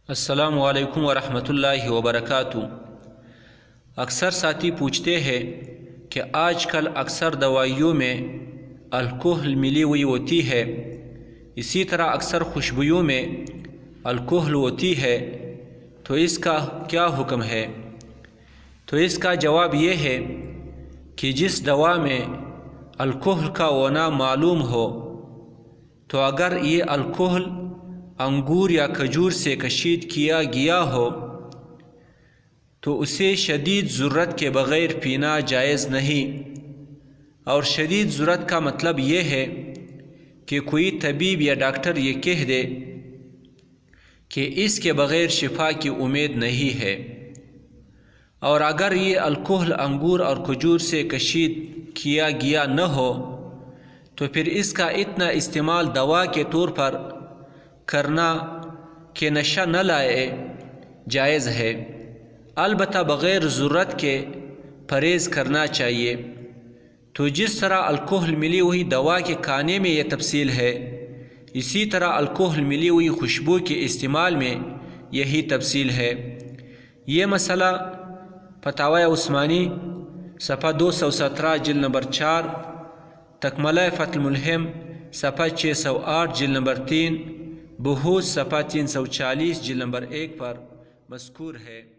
السلام علیکم ورحمۃ اللہ وبرکاتہ۔ اکثر ساتھی پوچھتے ہیں کہ آج کل اکثر دوائیوں میں الکحل ملی ہوئی ہوتی ہے، اسی طرح اکثر خوشبوؤں میں الکحل ہوتی ہے، تو اس کا کیا حکم ہے؟ تو اس کا جواب یہ ہے کہ جس دوا میں الکحل کا ہونا معلوم ہو، تو اگر یہ الکحل انگور یا کھجور سے کشید کیا گیا ہو تو اسے شدید ضرورت کے بغیر پینا جائز نہیں۔ اور شدید ضرورت کا مطلب یہ ہے کہ کوئی طبیب یا ڈاکٹر یہ کہہ دے کہ اس کے بغیر شفا کی امید نہیں ہے۔ اور اگر یہ الکحل انگور اور کھجور سے کشید کیا گیا نہ ہو تو پھر اس کا اتنا استعمال دوا کے طور پر کرنا کہ نشہ نہ لائے جائز ہے، البتہ بغیر ضرورت کے پرہیز کرنا چاہیے۔ تو جس طرح الکحل ملی ہوئی دوا کے کھانے میں یہ تفصیل ہے، اسی طرح الکحل ملی ہوئی خوشبو کے استعمال میں یہی تفصیل ہے۔ یہ مسئلہ فتاوی عثمانی صفحہ 217 جلد نمبر 4، تکملہ فتح الملہم صفحہ 608 جلد نمبر 3، بحوث صفحہ 340 جلد نمبر 1 پر مذکور ہے۔